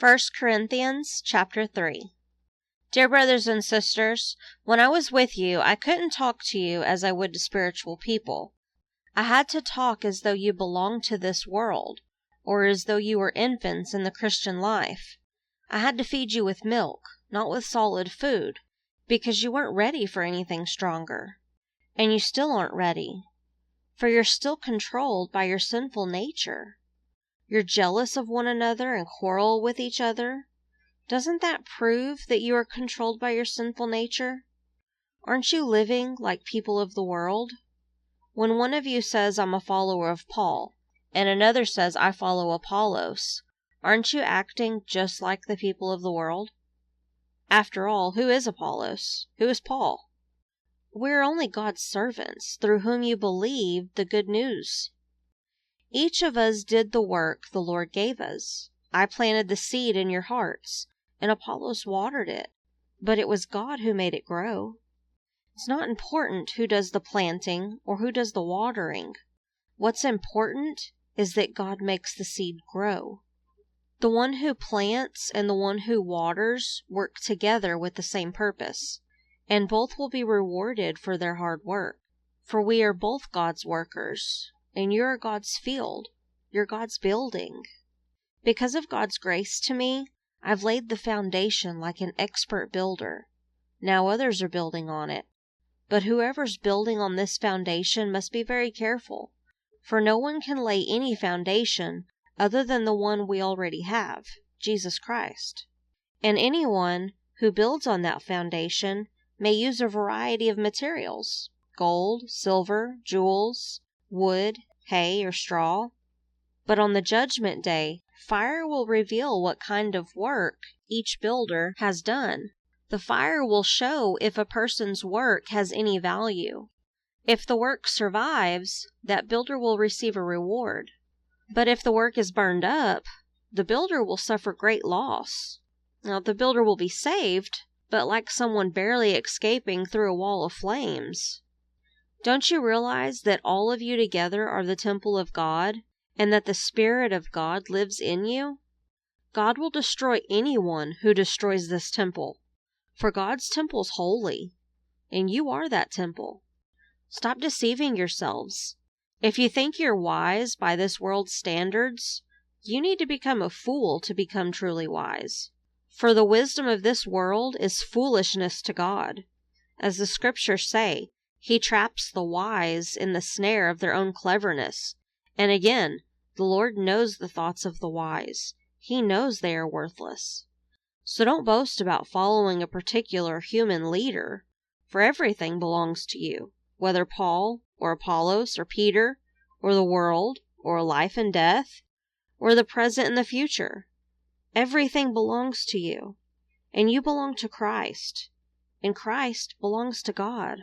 First Corinthians chapter 3. Dear brothers and sisters, when I was with you, I couldn't talk to you as I would to spiritual people. I had to talk as though you belonged to this world, or as though you were infants in the Christian life. I had to feed you with milk, not with solid food, because you weren't ready for anything stronger. And you still aren't ready, for you're still controlled by your sinful nature. You're jealous of one another and quarrel with each other. Doesn't that prove that you are controlled by your sinful nature? Aren't you living like people of the world? When one of you says, I'm a follower of Paul, and another says, I follow Apollos, aren't you acting just like the people of the world? After all, who is Apollos? Who is Paul? We're only God's servants, through whom you believed the good news. Each of us did the work the Lord gave us. I planted the seed in your hearts, and Apollos watered it, but it was God who made it grow. It's not important who does the planting or who does the watering. What's important is that God makes the seed grow. The one who plants and the one who waters work together with the same purpose, and both will be rewarded for their hard work. For we are both God's workers, and you're God's field. You're God's building. Because of God's grace to me, I've laid the foundation like an expert builder. Now others are building on it. But whoever's building on this foundation must be very careful, for no one can lay any foundation other than the one we already have, Jesus Christ. And anyone who builds on that foundation may use a variety of materials: gold, silver, jewels, wood, hay, or straw. But on the judgment day, fire will reveal what kind of work each builder has done. The fire will show if a person's work has any value. If the work survives, that builder will receive a reward. But if the work is burned up, the builder will suffer great loss. Now, the builder will be saved, but like someone barely escaping through a wall of flames. Don't you realize that all of you together are the temple of God, and that the Spirit of God lives in you? God will destroy anyone who destroys this temple, for God's temple's holy, and you are that temple. Stop deceiving yourselves. If you think you're wise by this world's standards, you need to become a fool to become truly wise. For the wisdom of this world is foolishness to God. As the scriptures say, He traps the wise in the snare of their own cleverness. And again, the Lord knows the thoughts of the wise. He knows they are worthless. So don't boast about following a particular human leader, for everything belongs to you, whether Paul, or Apollos, or Peter, or the world, or life and death, or the present and the future. Everything belongs to you, and you belong to Christ, and Christ belongs to God.